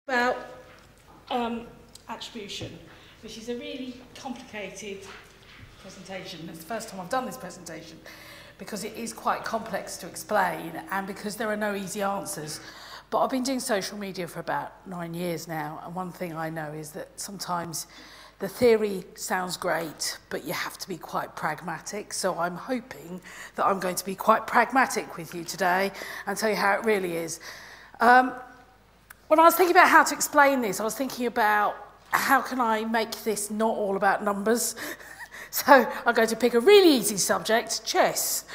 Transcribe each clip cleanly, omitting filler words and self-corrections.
About attribution, which is a really complicated presentation. It's the first time I've done this presentation because it is quite complex to explain and because there are no easy answers. But I've been doing social media for about 9 years now, and one thing I know is that sometimes the theory sounds great, but you have to be quite pragmatic. So I'm hoping that I'm going to be quite pragmatic with you today and tell you how it really is. When I was thinking about how to explain this, I was thinking about how can I make this not all about numbers. So I'm going to pick a really easy subject, chess.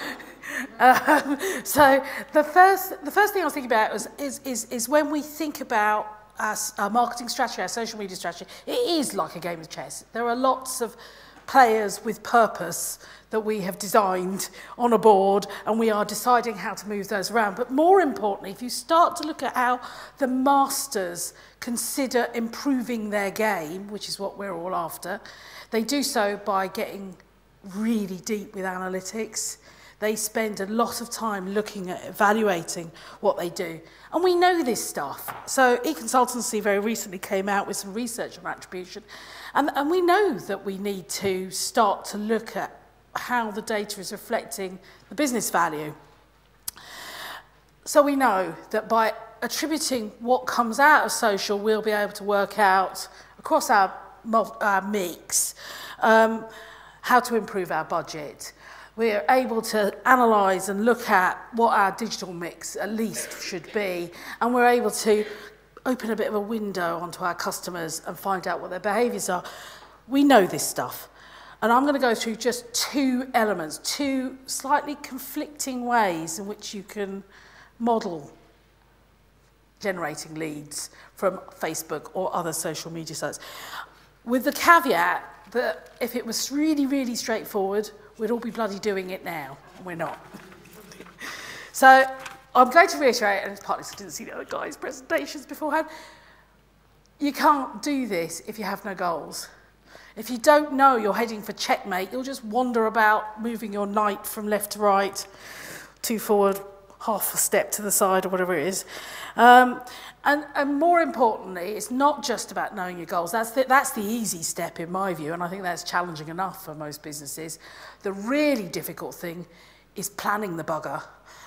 So the first thing I was thinking about is when we think about our marketing strategy, our social media strategy, it is like a game of chess. There are lots of players with purpose that we have designed on a board, and we are deciding how to move those around. But more importantly, if you start to look at how the masters consider improving their game, which is what we're all after, they do so by getting really deep with analytics. They spend a lot of time looking at evaluating what they do. And we know this stuff. So eConsultancy very recently came out with some research on attribution. And we know that we need to start to look at how the data is reflecting the business value. So we know that by attributing what comes out of social, we'll be able to work out across our mix how to improve our budget. We're able to analyse and look at what our digital mix at least should be, and we're able to open a bit of a window onto our customers and find out what their behaviours are. We know this stuff. And I'm going to go through just two elements, two slightly conflicting ways in which you can model generating leads from Facebook or other social media sites. With the caveat that if it was really, really straightforward, we'd all be bloody doing it now, and we're not. So I'm going to reiterate, and it's partly because I didn't see the other guys' presentations beforehand, you can't do this if you have no goals. If you don't know you're heading for checkmate, you'll just wander about moving your knight from left to right, 2 forward, half a step to the side, or whatever it is. And more importantly, it's not just about knowing your goals. That's the easy step in my view, and I think that's challenging enough for most businesses. The really difficult thing is planning the bugger.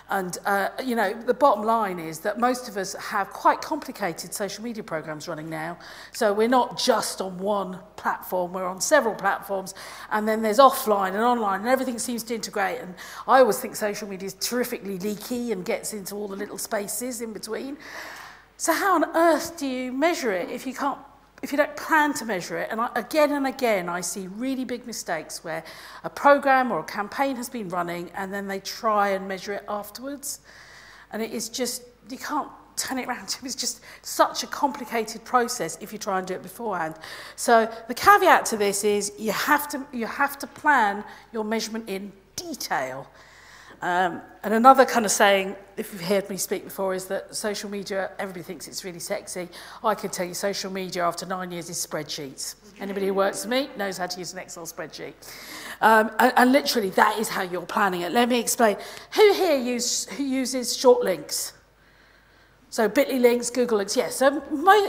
And, you know, the bottom line is that most of us have quite complicated social media programs running now. So we're not just on one platform, we're on several platforms. And then there's offline and online, and everything seems to integrate. And I always think social media is terrifically leaky and gets into all the little spaces in between. So how on earth do you measure it if you don't plan to measure it? And again and again, I see really big mistakes where a program or a campaign has been running and then they try and measure it afterwards. And it is just, you can't turn it around. It's just such a complicated process if you try and do it beforehand. So the caveat to this is you have to plan your measurement in detail. And another kind of saying, if you've heard me speak before, is that social media, everybody thinks it's really sexy. I can tell you social media after 9 years is spreadsheets. Anybody who works for me knows how to use an Excel spreadsheet. And literally, that is how you're planning it. Let me explain. Who here uses short links? So Bitly links, Google links, yes. So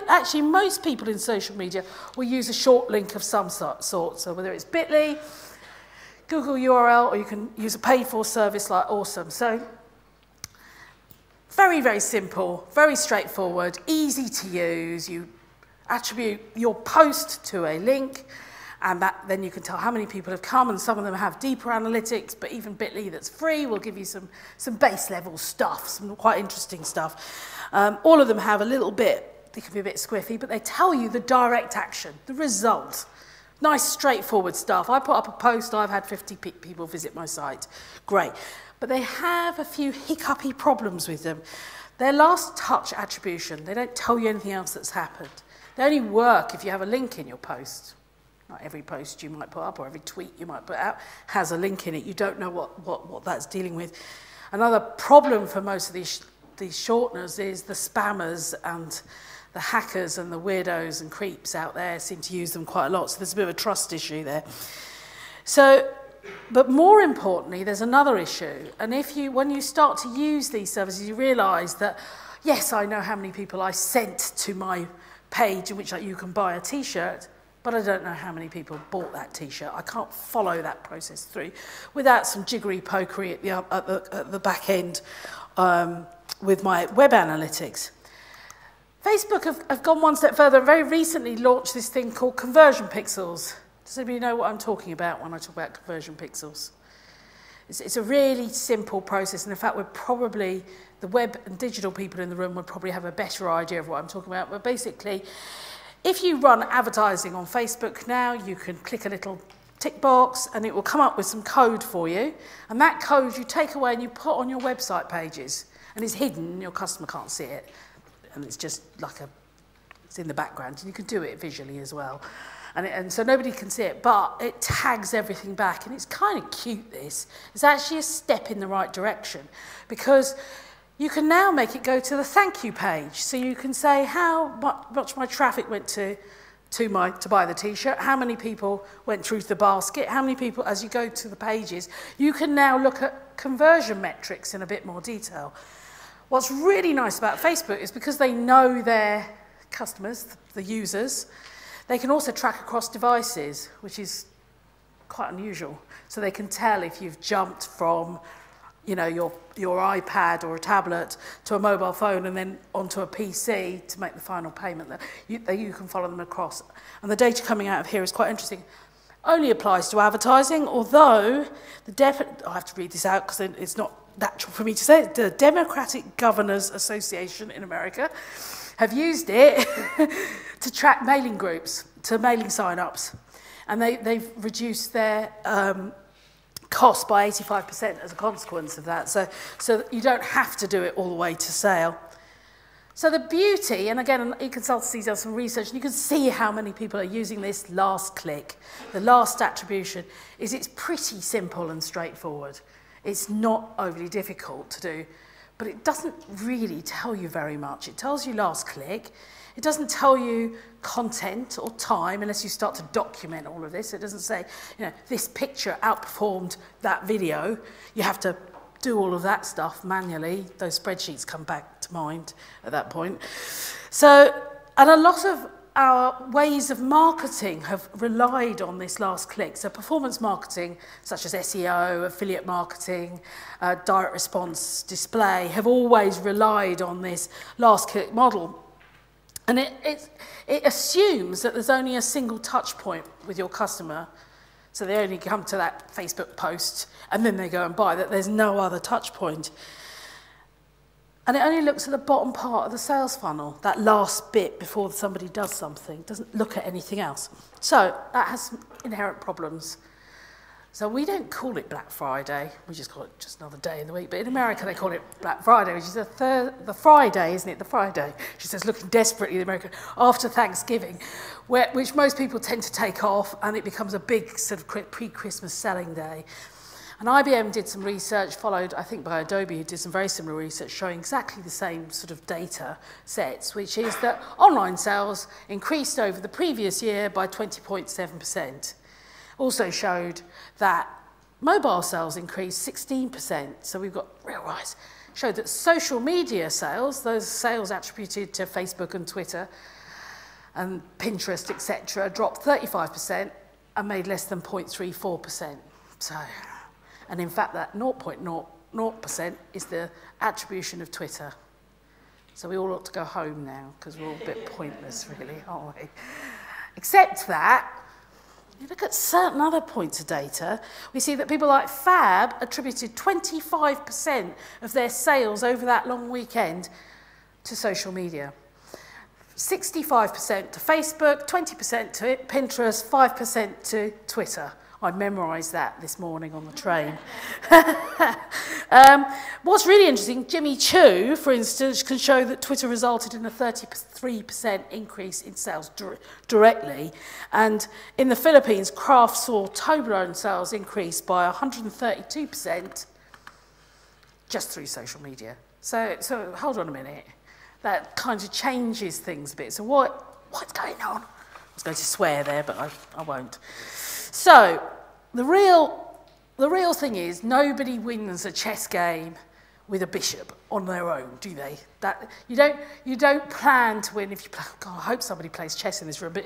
actually, most people in social media will use a short link of some sort. So whether it's Bitly, Google URL, or you can use a paid-for service like Awesome. So very, very simple, very straightforward, easy to use. You attribute your post to a link, and then you can tell how many people have come, and some of them have deeper analytics, but even Bitly that's free will give you some base-level stuff, some quite interesting stuff. All of them have a little bit, they can be a bit squiffy, but they tell you the direct action, the result. Nice, straightforward stuff. I put up a post, I've had 50 people visit my site. Great. But they have a few hiccupy problems with them. They're last touch attribution. They don't tell you anything else that's happened. They only work if you have a link in your post. Not every post you might put up or every tweet you might put out has a link in it. You don't know what that's dealing with. Another problem for most of these shorteners is the spammers and the hackers and the weirdos and creeps out there seem to use them quite a lot, so there's a bit of a trust issue there. So, but more importantly, there's another issue, and when you start to use these services, you realise that yes, I know how many people I sent to my page in which you can buy a t-shirt, but I don't know how many people bought that t-shirt. I can't follow that process through without some jiggery pokery at the back end with my web analytics. Facebook have gone one step further and very recently launched this thing called conversion pixels. Does anybody know what I'm talking about when I talk about conversion pixels? It's a really simple process, and in fact, the web and digital people in the room would probably have a better idea of what I'm talking about. But basically, if you run advertising on Facebook now, you can click a little tick box and it will come up with some code for you. And that code you take away and you put on your website pages. And it's hidden, and your customer can't see it. And it's just like it's in the background. And you can do it visually as well. And so nobody can see it, but it tags everything back. And it's kind of cute, this. It's actually a step in the right direction, because you can now make it go to the thank you page. So you can say how much my traffic went to buy the t-shirt, how many people went through to the basket, how many people, as you go to the pages, you can now look at conversion metrics in a bit more detail. What's really nice about Facebook is because they know their customers, the users, they can also track across devices, which is quite unusual. So they can tell if you've jumped from, your iPad or a tablet to a mobile phone and then onto a PC to make the final payment. That you can follow them across. And the data coming out of here is quite interesting. Only applies to advertising, although I have to read this out because it's not natural for me to say it. The Democratic Governors Association in America have used it to track mailing groups, to mailing sign-ups. And they've reduced their cost by 85% as a consequence of that. So you don't have to do it all the way to sale. So the beauty, and again, eConsultancy does some research, and you can see how many people are using this last click, the last attribution, is it's pretty simple and straightforward. It's not overly difficult to do, but it doesn't really tell you very much. It tells you last click. It doesn't tell you content or time unless you start to document all of this. It doesn't say, this picture outperformed that video. You have to do all of that stuff manually. Those spreadsheets come back to mind at that point. So, and a lot of our ways of marketing have relied on this last click. So performance marketing, such as SEO, affiliate marketing, direct response display, have always relied on this last click model. And it assumes that there's only a single touch point with your customer. So they only come to that Facebook post and then they go and buy, that there's no other touch point. And it only looks at the bottom part of the sales funnel, that last bit before somebody does something. It doesn't look at anything else. So that has some inherent problems. So we don't call it Black Friday. We just call it just another day in the week. But in America, they call it Black Friday, which is the Friday, isn't it? The Friday. She says, looking desperately at America after Thanksgiving, which most people tend to take off, and it becomes a big sort of pre-Christmas selling day. And IBM did some research, followed, I think, by Adobe, who did some very similar research, showing exactly the same sort of data sets, which is that online sales increased over the previous year by 20.7%. Also showed that mobile sales increased 16%, so we've got real rise. Showed that social media sales, those sales attributed to Facebook and Twitter and Pinterest, etc., dropped 35% and made less than 0.34%. So, and in fact, that 0.00% is the attribution of Twitter. So we all ought to go home now, because we're all a bit pointless, really, aren't we? Except that, you look at certain other points of data, we see that people like Fab attributed 25% of their sales over that long weekend to social media. 65% to Facebook, 20% to Pinterest, 5% to Twitter. I memorised that this morning on the train. What's really interesting, Jimmy Choo, for instance, can show that Twitter resulted in a 33% increase in sales directly. And in the Philippines, Kraft saw Toblerone sales increase by 132% just through social media. So hold on a minute. That kind of changes things a bit. So what's going on? I was going to swear there, but I won't. So the real thing is, nobody wins a chess game with a bishop on their own, do they? That you don't plan to win if you play. God, I hope somebody plays chess in this room, but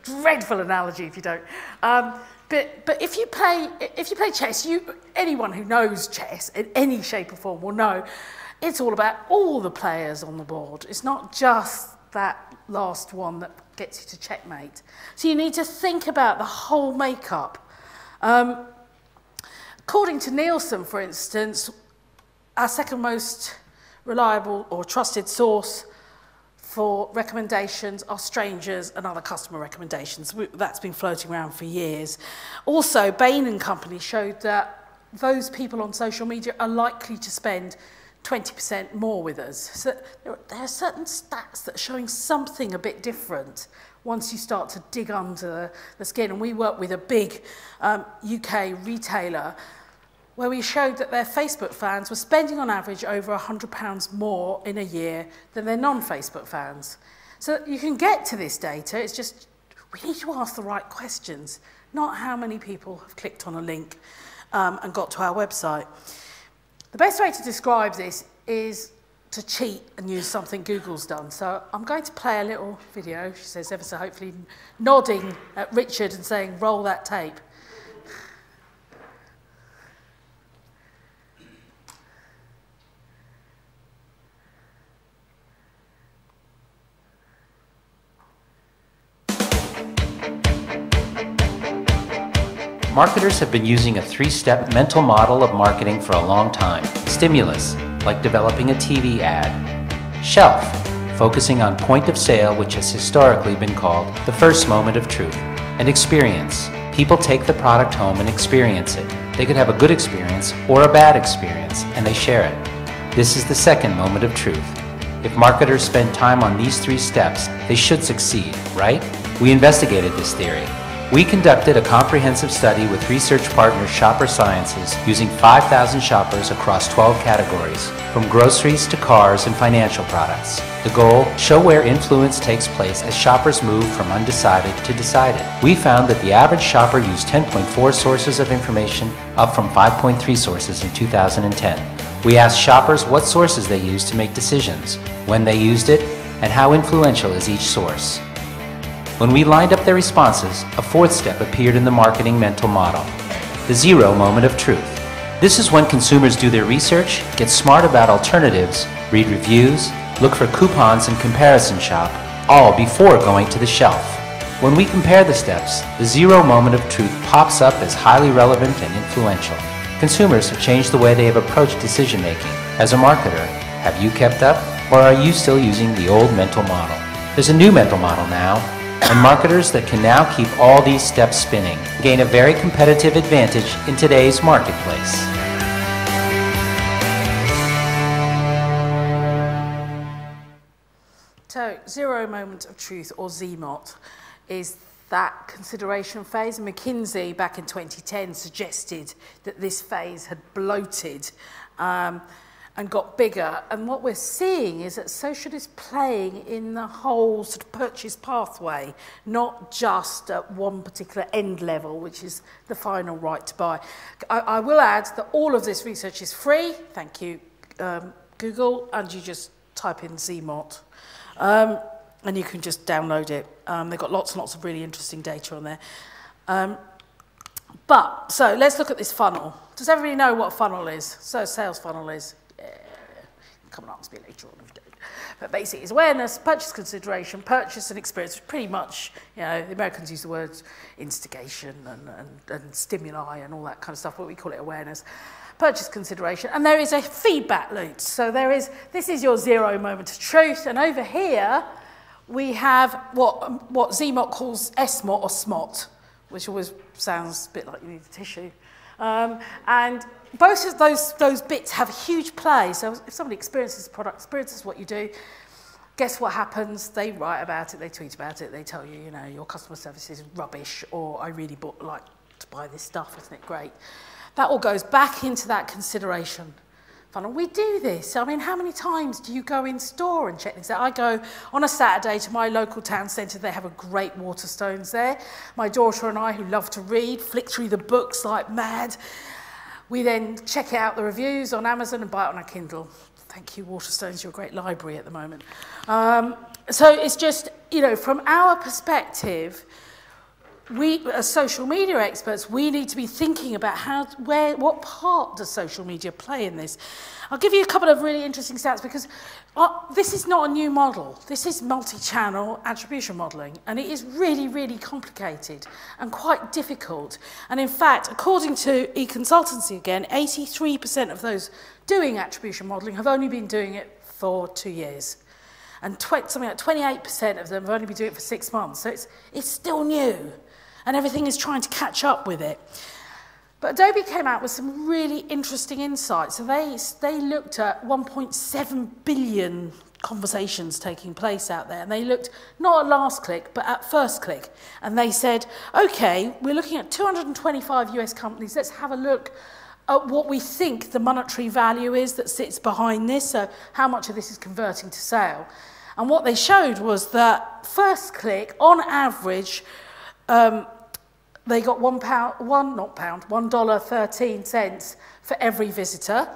dreadful analogy if you don't. But if you play chess, anyone who knows chess in any shape or form will know it's all about all the players on the board. It's not just that last one that gets you to checkmate. So you need to think about the whole makeup. According to Nielsen, for instance, our second most reliable or trusted source for recommendations are strangers and other customer recommendations. That's been floating around for years. Also, Bain & Company showed that those people on social media are likely to spend 20% more with us. So there are certain stats that are showing something a bit different once you start to dig under the skin. And we work with a big UK retailer where we showed that their Facebook fans were spending on average over £100 more in a year than their non-Facebook fans. So you can get to this data, it's just we need to ask the right questions, not how many people have clicked on a link and got to our website. The best way to describe this is to cheat and use something Google's done. So I'm going to play a little video, she says ever so hopefully, nodding at Richard and saying, roll that tape. Marketers have been using a three-step mental model of marketing for a long time. Stimulus, like developing a TV ad. Shelf, focusing on point of sale, which has historically been called the first moment of truth. And experience, people take the product home and experience it. They could have a good experience or a bad experience, and they share it. This is the second moment of truth. If marketers spend time on these three steps, they should succeed, right? We investigated this theory. We conducted a comprehensive study with research partner Shopper Sciences using 5,000 shoppers across 12 categories, from groceries to cars and financial products. The goal, show where influence takes place as shoppers move from undecided to decided. We found that the average shopper used 10.4 sources of information, up from 5.3 sources in 2010. We asked shoppers what sources they used to make decisions, when they used it, and how influential is each source. When we lined up their responses, a fourth step appeared in the marketing mental model, the zero moment of truth. This is when consumers do their research, get smart about alternatives, read reviews, look for coupons and comparison shop, all before going to the shelf. When we compare the steps, the zero moment of truth pops up as highly relevant and influential. Consumers have changed the way they have approached decision making. As a marketer, have you kept up, or are you still using the old mental model? There's a new mental model now, and marketers that can now keep all these steps spinning gain a very competitive advantage in today's marketplace. So, zero moment of truth, or ZMOT, is that consideration phase. McKinsey back in 2010 suggested that this phase had bloated and got bigger. And what we're seeing is that social is playing in the whole sort of purchase pathway, not just at one particular end level, which is the final right to buy. I will add that all of this research is free. Thank you, Google, and you just type in ZMOT. And you can just download it. They've got lots and lots of really interesting data on there. So let's look at this funnel. Does everybody know what a funnel is? So a sales funnel is? Come and ask me later on if you don't. But basically it's awareness, purchase consideration, purchase and experience. Pretty much, you know, the Americans use the words instigation and stimuli and all that kind of stuff, but we call it awareness. Purchase consideration, and there is a feedback loop. So this is your zero moment of truth, and over here we have what ZMOT calls SMOT or SMOT, which always sounds a bit like you need a tissue. And both of those bits have huge play. So if somebody experiences the product, experiences what you do, guess what happens? They write about it, they tweet about it, they tell you, you know, your customer service is rubbish, or I really like to buy this stuff, isn't it great? That all goes back into that consideration funnel. We do this. I mean, how many times do you go in store and check things out? I go on a Saturday to my local town centre. They have a great Waterstones there. My daughter and I, who love to read, flick through the books like mad. We then check out the reviews on Amazon and buy it on our Kindle. Thank you, Waterstones, you're a great library at the moment. So it's just, you know, from our perspective, we, as social media experts, we need to be thinking about what part does social media play in this? I'll give you a couple of really interesting stats because this is not a new model. This is multi-channel attribution modeling, and it is really, really complicated and quite difficult. And in fact, according to eConsultancy again, 83% of those doing attribution modeling have only been doing it for 2 years. And something like 28% of them have only been doing it for 6 months. So it's still new, and everything is trying to catch up with it. But Adobe came out with some really interesting insights. So they looked at 1.7 billion conversations taking place out there. And they looked not at last click, but at first click. And they said, okay, we're looking at 225 US companies. Let's have a look at what we think the monetary value is that sits behind this. So how much of this is converting to sale. And what they showed was that first click, on average, they got $1.13 for every visitor.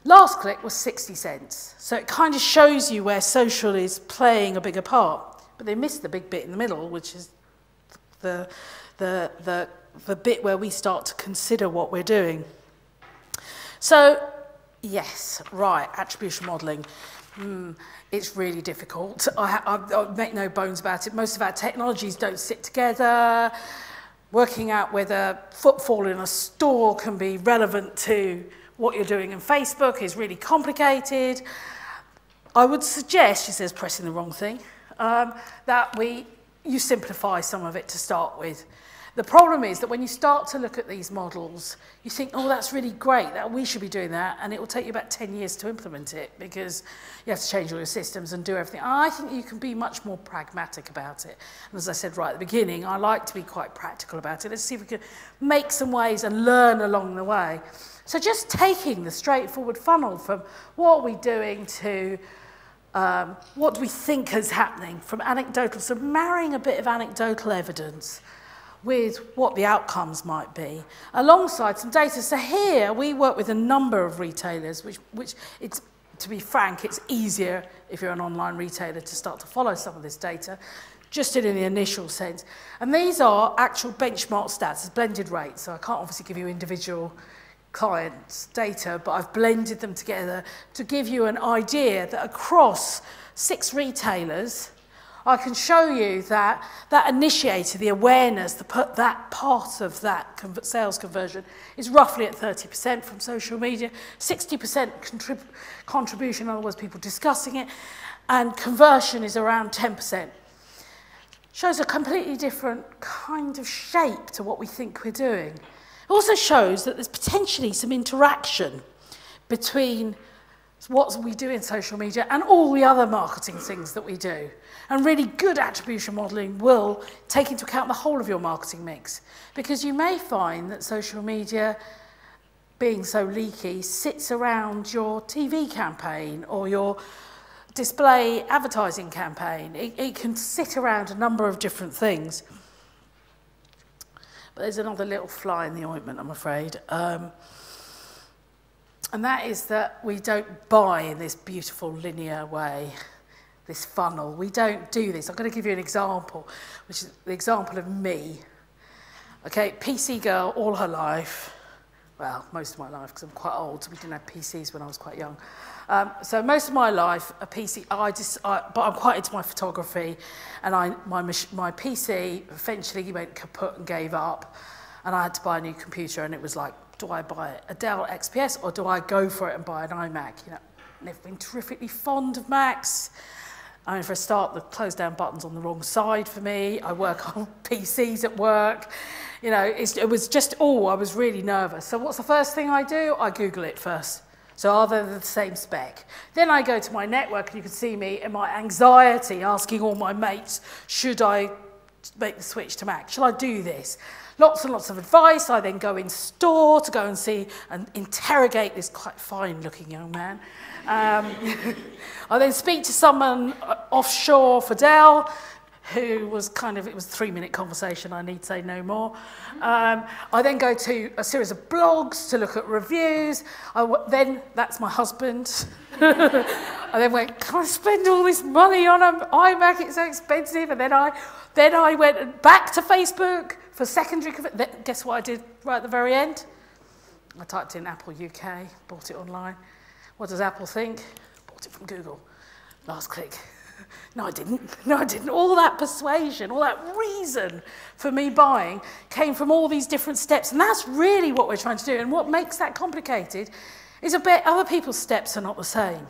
Last click was 60 cents. So it kind of shows you where social is playing a bigger part. But they missed the big bit in the middle, which is the bit where we start to consider what we're doing. So, yes, right, attribution modeling. It's really difficult. I'll make no bones about it. Most of our technologies don't sit together. Working out whether footfall in a store can be relevant to what you're doing in Facebook is really complicated. I would suggest, she says pressing the wrong thing, that you simplify some of it to start with. The problem is that when you start to look at these models, you think, oh, that's really great, that we should be doing that, and it will take you about 10 years to implement it because you have to change all your systems and do everything. I think you can be much more pragmatic about it. And as I said right at the beginning, I like to be quite practical about it. Let's see if we can make some ways and learn along the way. So just taking the straightforward funnel from what are we doing to what do we think is happening, from anecdotal, so marrying a bit of anecdotal evidence with what the outcomes might be, alongside some data. So here we work with a number of retailers, which it's, to be frank, it's easier if you're an online retailer to start to follow some of this data, just in the initial sense. And these are actual benchmark stats, it's blended rates, so I can't obviously give you individual clients' data, but I've blended them together to give you an idea that across 6 retailers, I can show you that initiator, the awareness, that part of that sales conversion is roughly at 30% from social media, 60% contribution, in other words, people discussing it, and conversion is around 10%. Shows a completely different kind of shape to what we think we're doing. It also shows that there's potentially some interaction between what we do in social media and all the other marketing things that we do. And really good attribution modeling will take into account the whole of your marketing mix, because you may find that social media, being so leaky, sits around your TV campaign or your display advertising campaign. It can sit around a number of different things. But there's another little fly in the ointment, I'm afraid. And that is that we don't buy in this beautiful linear way, this funnel. We don't do this. I'm going to give you an example, which is the example of me. Okay, PC girl all her life. Well, most of my life, because I'm quite old, so we didn't have PCs when I was quite young. So most of my life, a PC, but I'm quite into my photography, and my PC eventually went kaput and gave up, and I had to buy a new computer, and it was like, do I buy a Dell XPS or do I go for it and buy an iMac? You know, I've never been terrifically fond of Macs. I mean, for a start, the close down button's on the wrong side for me. I work on PCs at work. You know, it was just, I was really nervous. So what's the first thing I do? I Google it first. So are they the same spec? Then I go to my network, and you can see me in my anxiety asking all my mates, should I make the switch to Mac? Shall I do this? Lots and lots of advice. I then go in store to go and see and interrogate this quite fine-looking young man. I then speak to someone offshore for Dell who was it was a 3-minute conversation, I need say no more. I then go to a series of blogs to look at reviews. Then, that's my husband. I then went, can I spend all this money on an iMac? It's so expensive. And then I went back to Facebook for secondary. Guess what I did right at the very end? I typed in Apple UK, bought it online. What does Apple think? Bought it from Google. Last click. No, I didn't. No, I didn't. All that persuasion, all that reason for me buying came from all these different steps. And that's really what we're trying to do. And what makes that complicated is I bet other people's steps are not the same.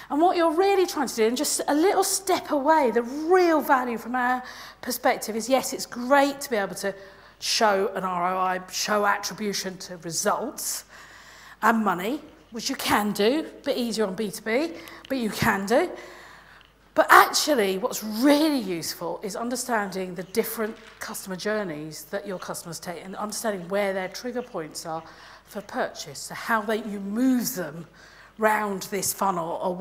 And what you're really trying to do, and just a little step away, the real value from our perspective is, yes, it's great to be able to show an ROI, show attribution to results and money, which you can do, a bit easier on B2B, but you can do. But actually, what's really useful is understanding the different customer journeys that your customers take and understanding where their trigger points are for purchase, so how you move them round this funnel, or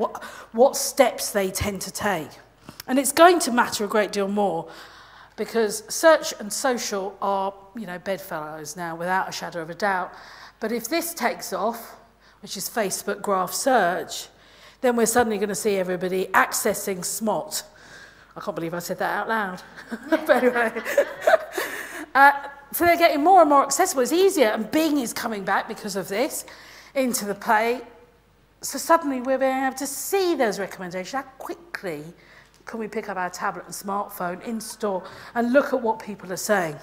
what steps they tend to take. And it's going to matter a great deal more because search and social are, bedfellows now, without a shadow of a doubt. But if this takes off, which is Facebook graph search, then we're suddenly going to see everybody accessing SMOT. I can't believe I said that out loud. But anyway. So they're getting more and more accessible. It's easier, and Bing is coming back because of this into the play. So suddenly we're being able to see those recommendations. How quickly can we pick up our tablet and smartphone in store and look at what people are saying?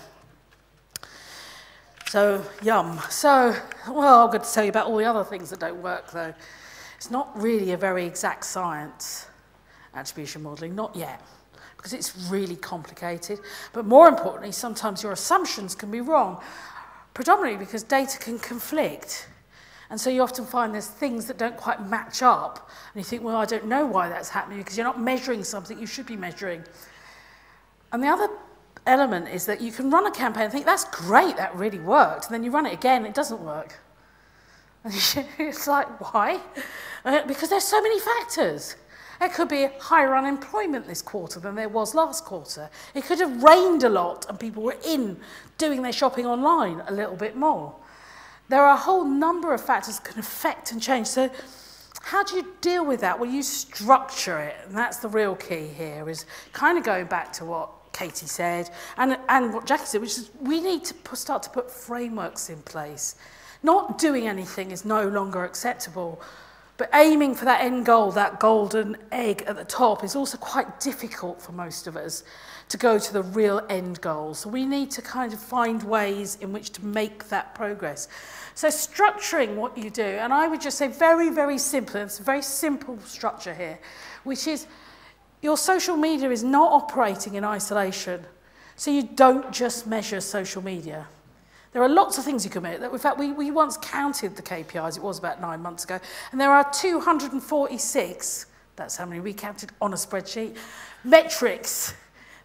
So, yum. So, well, I'm going to tell you about all the other things that don't work, though. It's not really a very exact science, attribution modeling, not yet, because it's really complicated. But more importantly, sometimes your assumptions can be wrong, predominantly because data can conflict. And so you often find there's things that don't quite match up. And you think, well, I don't know why that's happening, because you're not measuring something you should be measuring. And the other element is that you can run a campaign and think, that's great, that really worked. And then you run it again, it doesn't work. And it's like, why? Because there's so many factors. It could be higher unemployment this quarter than there was last quarter. It could have rained a lot and people were doing their shopping online a little bit more. There are a whole number of factors that can affect and change. So how do you deal with that? Well, you structure it. And that's the real key here, is kind of going back to what Katy said and what Jackie said, which is we need to start to put frameworks in place. Not doing anything is no longer acceptable, but aiming for that end goal, that golden egg at the top, is also quite difficult for most of us to go to the real end goal. So we need to kind of find ways in which to make that progress. So structuring what you do, and I would just say very, very simple, it's a very simple structure here, which is your social media is not operating in isolation. So you don't just measure social media. There are lots of things you can measure. In fact, we once counted the KPIs, it was about 9 months ago, and there are 246, that's how many we counted on a spreadsheet, metrics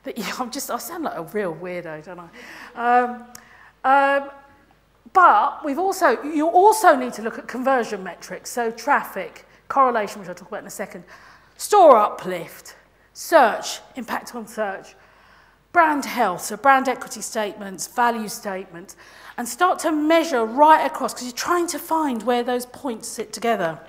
that I sound like a real weirdo, don't I? But you also need to look at conversion metrics, so traffic, correlation, which I'll talk about in a second, store uplift, search, impact on search, brand health, so brand equity statements, value statements, and start to measure right across, because you're trying to find where those points sit together.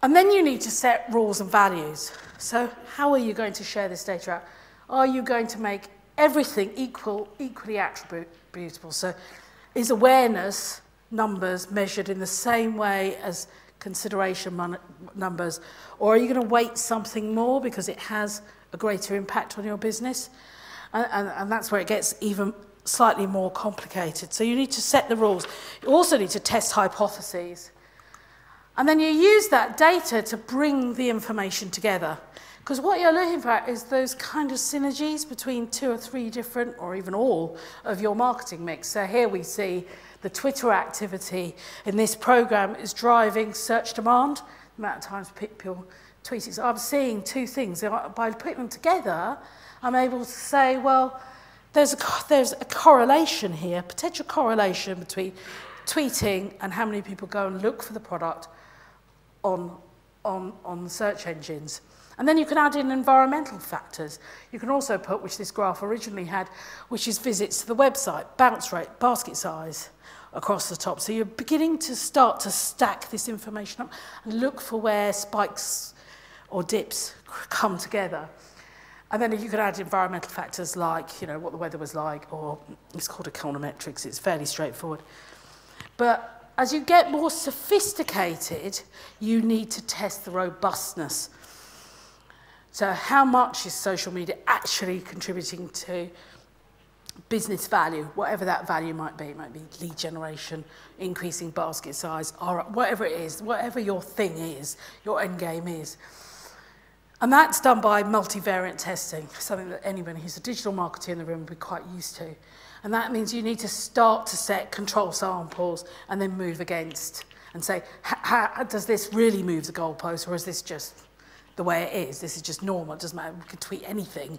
And then you need to set rules and values. So how are you going to share this data out? Are you going to make everything equally attributable? So is awareness numbers measured in the same way as consideration numbers? Or are you going to weight something more because it has a greater impact on your business? And that's where it gets even slightly more complicated. So you need to set the rules. You also need to test hypotheses. And then you use that data to bring the information together. Because what you're looking for is those kind of synergies between 2 or 3 different, or even all, of your marketing mix. So here we see the Twitter activity in this program is driving search demand. The amount of times people tweeting. So I'm seeing 2 things. By putting them together, I'm able to say, well, there's a correlation here, potential correlation between tweeting and how many people go and look for the product on on the search engines. And then you can add in environmental factors. You can also put, which this graph originally had, which is visits to the website, bounce rate, basket size across the top. So you're beginning to start to stack this information up and look for where spikes or dips come together. And then you could add environmental factors like, you know, what the weather was like, or it's called econometrics. It's fairly straightforward. But as you get more sophisticated, you need to test the robustness. So how much is social media actually contributing to business value, whatever that value might be? It might be lead generation, increasing basket size, or whatever it is, whatever your thing is, your end game is. And that's done by multivariate testing, something that anyone who's a digital marketer in the room would be quite used to. And that means you need to start to set control samples and then move against and say, how does this really move the goalpost, or is this just the way it is? This is just normal. It doesn't matter. We can tweet anything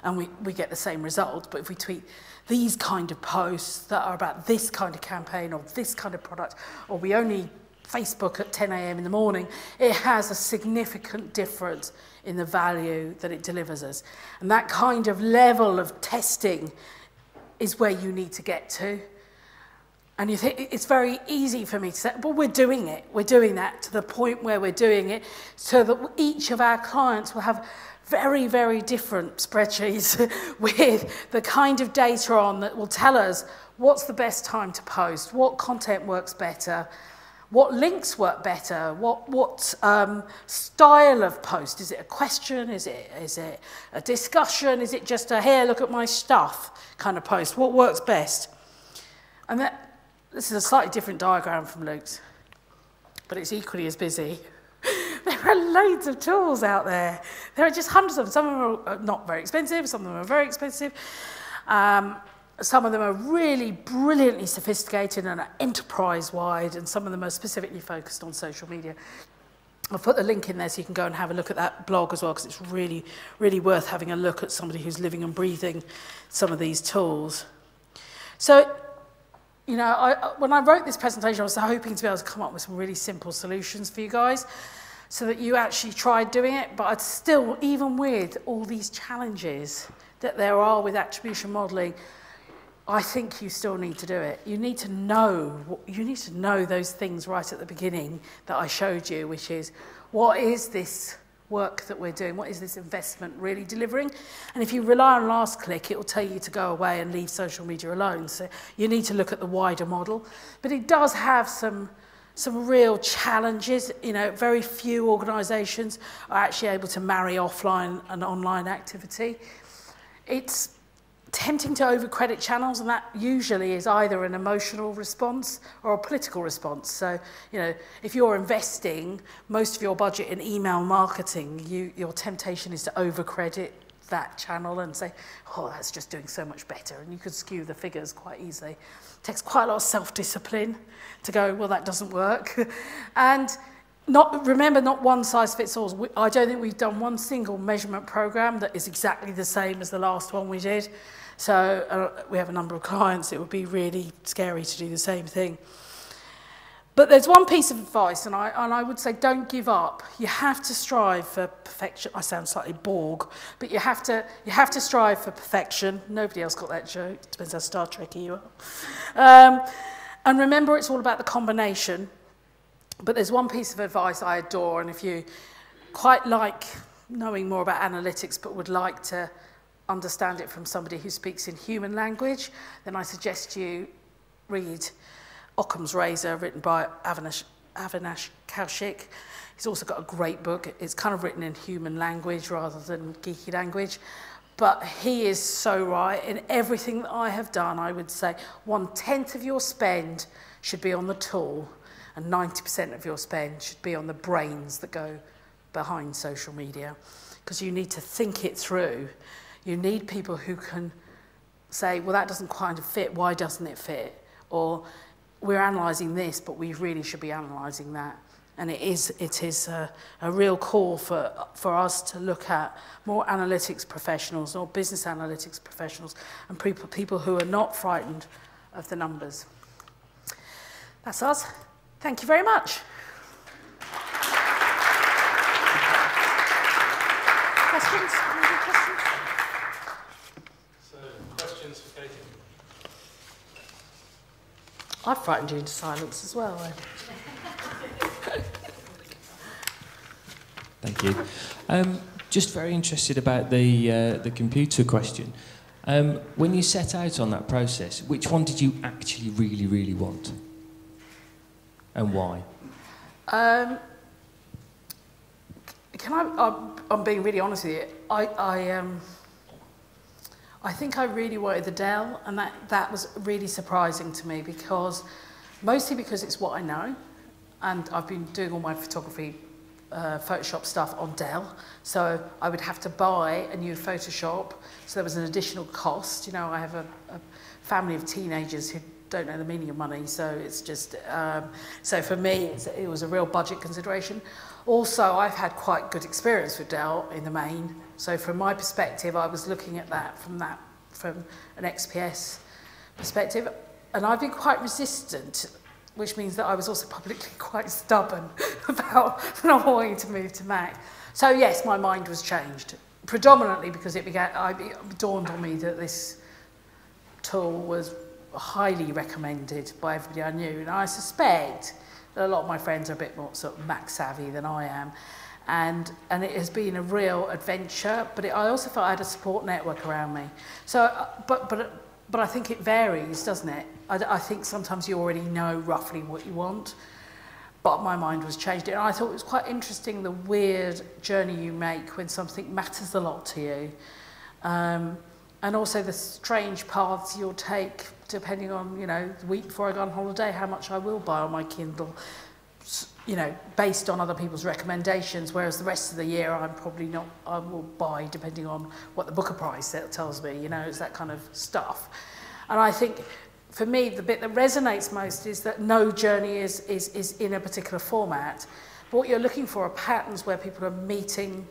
and we get the same result. But if we tweet these kind of posts that are about this kind of campaign or this kind of product, or we only Facebook at 10 a.m. in the morning, it has a significant difference in the value that it delivers us. And that kind of level of testing is where you need to get to. And you think it's very easy for me to say, well, we're doing it. We're doing that to the point where we're doing it so that each of our clients will have very, very different spreadsheets with the kind of data on that will tell us what's the best time to post, what content works better, what links work better, what style of post. Is it a question? Is it a discussion? Is it just a, here, look at my stuff kind of post? What works best? And this is a slightly different diagram from Luke's, but it's equally as busy. There are loads of tools out there. There are just hundreds of them. Some of them are not very expensive, some of them are very expensive. Some of them are really brilliantly sophisticated and are enterprise-wide, and some of them are specifically focused on social media. I'll put the link in there so you can go and have a look at that blog as well, because it's really, really worth having a look at somebody who's living and breathing some of these tools. So, you know, when I wrote this presentation, I was hoping to be able to come up with some really simple solutions for you guys so that you actually tried doing it. But I'd still, even with all these challenges that there are with attribution modeling, I think you still need to do it. You need to know those things right at the beginning that I showed you, which is, what is this work that we're doing? What is this investment really delivering? And if you rely on last click, it will tell you to go away and leave social media alone. So you need to look at the wider model. But it does have some real challenges. You know, very few organisations are actually able to marry offline and online activity. It's tempting to overcredit channels, and that usually is either an emotional response or a political response. So, you know, if you're investing most of your budget in email marketing, your temptation is to overcredit that channel and say, oh, that's just doing so much better. And you could skew the figures quite easily. It takes quite a lot of self-discipline to go, well, that doesn't work. And remember, not one size fits all. I don't think we've done one single measurement program that is exactly the same as the last one we did. So we have a number of clients. It would be really scary to do the same thing. But there's one piece of advice, and I would say don't give up. You have to strive for perfection. I sound slightly Borg, but you have to strive for perfection. Nobody else got that joke. It depends how Star Trek-y you are. And remember, it's all about the combination. But there's one piece of advice I adore, and if you quite like knowing more about analytics but would like to understand it from somebody who speaks in human language, then I suggest you read Occam's Razor, written by Avinash Kaushik. He's also got a great book. It's kind of written in human language rather than geeky language. But he is so right. In everything that I have done, I would say 1/10 of your spend should be on the tool, and 90% of your spend should be on the brains that go behind social media, because you need to think it through. You need people who can say, well, that doesn't kind of fit. Why doesn't it fit? Or we're analysing this, but we really should be analysing that. And it is a real call for us to look at more analytics professionals or business analytics professionals and people who are not frightened of the numbers. That's us. Thank you very much. I've frightened you into silence as well. Thank you. Just very interested about the computer question. When you set out on that process, which one did you actually really, really want? And why? I'm being really honest with you. I think I really wanted the Dell, and that was really surprising to me, mostly because it's what I know, and I've been doing all my photography, Photoshop stuff on Dell, so I would have to buy a new Photoshop, so there was an additional cost. You know, I have a family of teenagers who don't know the meaning of money, so it's just, so for me, it was a real budget consideration. Also, I've had quite good experience with Dell in the main, so from my perspective, I was looking at that from an XPS perspective, and I've been quite resistant, which means that I was also publicly quite stubborn about not wanting to move to Mac. So yes, my mind was changed, predominantly because it dawned on me that this tool was highly recommended by everybody I knew, and I suspect that a lot of my friends are a bit more sort of Mac savvy than I am, and it has been a real adventure. But I also felt I had a support network around me. So, but I think it varies, doesn't it? I think sometimes you already know roughly what you want, but my mind was changed. And I thought it was quite interesting, the weird journey you make when something matters a lot to you, and also the strange paths you'll take depending on, you know, the week before I go on holiday, how much I will buy on my Kindle, you know, based on other people's recommendations, whereas the rest of the year I'm probably not, I will buy depending on what the Booker price tells me, you know, it's that kind of stuff. And I think for me, the bit that resonates most is that no journey is in a particular format. But what you're looking for are patterns where people are meeting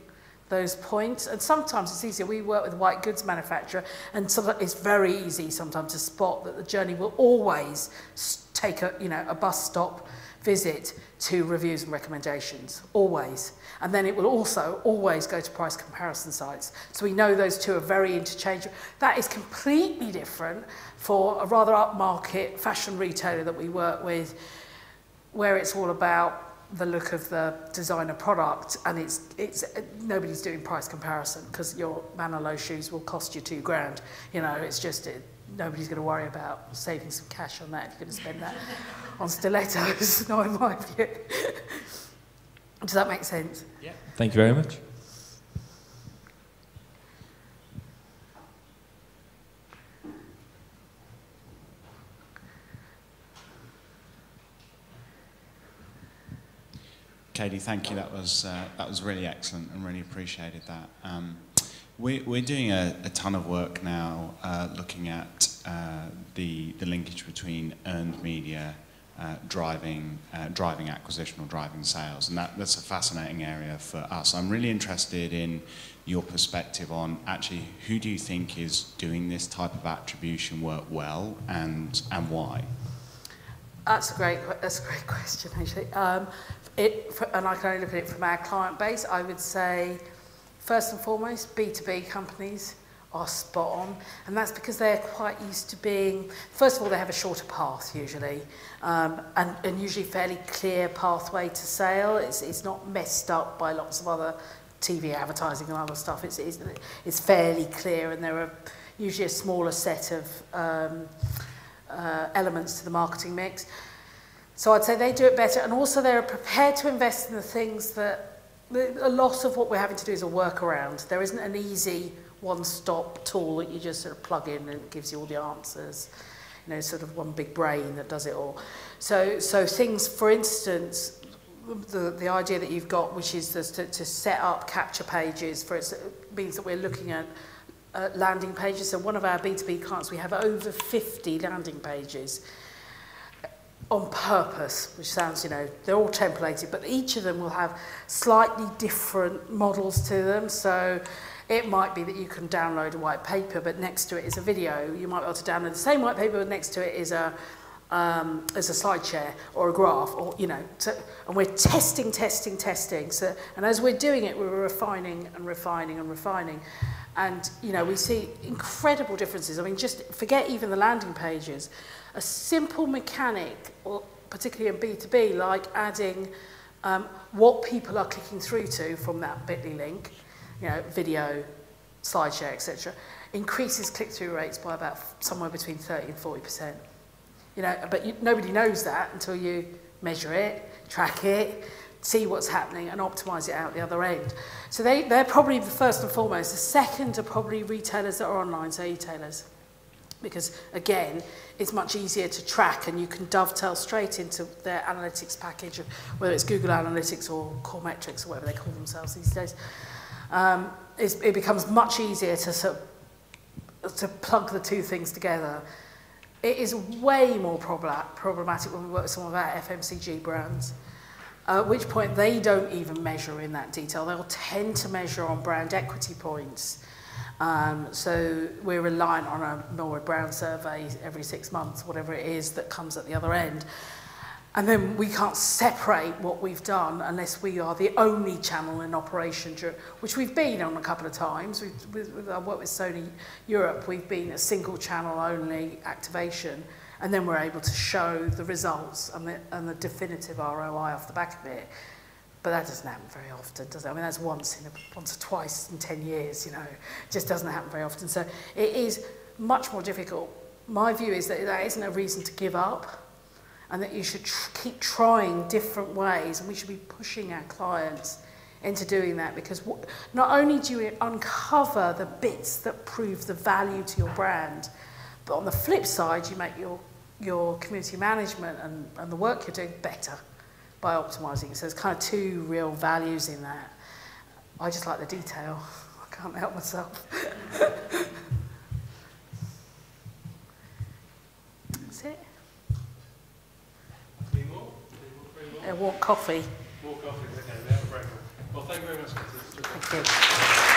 those points, and sometimes it's easier. We work with a white goods manufacturer, and so it's very easy sometimes to spot that the journey will always take a bus stop visit to reviews and recommendations, always. And then it will also always go to price comparison sites. So we know those two are very interchangeable. That is completely different for a rather upmarket fashion retailer that we work with, where it's all about the look of the designer product, and it's nobody's doing price comparison because your Manolo shoes will cost you $2,000. You know, it's just nobody's going to worry about saving some cash on that if you're going to spend that on stilettos. Not in my view. Does that make sense? Yeah. Thank you very much. Katy, thank you. That was really excellent, and really appreciated that. We're doing a ton of work now looking at the linkage between earned media, driving acquisition or driving sales, and that's a fascinating area for us. I'm really interested in your perspective on actually who do you think is doing this type of attribution work well, and why? That's a great question, actually. And I can only look at it from our client base. I would say, first and foremost, B2B companies are spot on, and that's because they're quite used to being, first of all, they have a shorter path usually, and usually fairly clear pathway to sale. It's not messed up by lots of other TV advertising and other stuff. It's fairly clear, and there are usually a smaller set of elements to the marketing mix. So I'd say they do it better, and also they're prepared to invest in the things that a lot of what we're having to do is a workaround. There isn't an easy one-stop tool that you just sort of plug in and it gives you all the answers. You know, sort of one big brain that does it all. So things, for instance, the idea that you've got, which is to set up capture pages, means that we're looking at landing pages. So one of our B2B clients, we have over 50 landing pages on purpose, which sounds, you know, they're all templated, but each of them will have slightly different models to them. So it might be that you can download a white paper, but next to it is a video. You might be able to download the same white paper, but next to it is a slide share or a graph, or, you know, and we're testing. So, and as we're doing it, we're refining and refining and refining. And, you know, we see incredible differences. I mean, just forget even the landing pages. a simple mechanic, or particularly in B2B, like adding what people are clicking through to from that bit.ly link, you know, video, slideshare, etc., increases click-through rates by about somewhere between 30 and 40%. You know, but nobody knows that until you measure it, track it, see what's happening, and optimize it out the other end. So they're probably the first and foremost. The second are probably retailers that are online, so e-tailers. Because, again, it's much easier to track, and you can dovetail straight into their analytics package, whether it's Google Analytics or Core Metrics or whatever they call themselves these days. It becomes much easier to plug the two things together. It is way more problematic when we work with some of our FMCG brands, at which point they don't even measure in that detail. They'll tend to measure on brand equity points. So we're reliant on a Norwood Brown survey every 6 months, whatever it is that comes at the other end. And then we can't separate what we've done unless we are the only channel in operation, which we've been on a couple of times. I worked with Sony Europe, we've been a single channel only activation, and then we're able to show the results and the definitive ROI off the back of it. But that doesn't happen very often, does it? I mean, that's once or twice in 10 years, you know. It just doesn't happen very often. So it is much more difficult. My view is that that isn't a reason to give up, and that you should keep trying different ways, and we should be pushing our clients into doing that, because not only do you uncover the bits that prove the value to your brand, but on the flip side, you make your community management and the work you're doing better by optimizing. So there's kind of two real values in that. I just like the detail. I can't help myself. That's it. Three more? I want coffee. More coffee, okay, we have a break. Well, thank you very much. Thank you.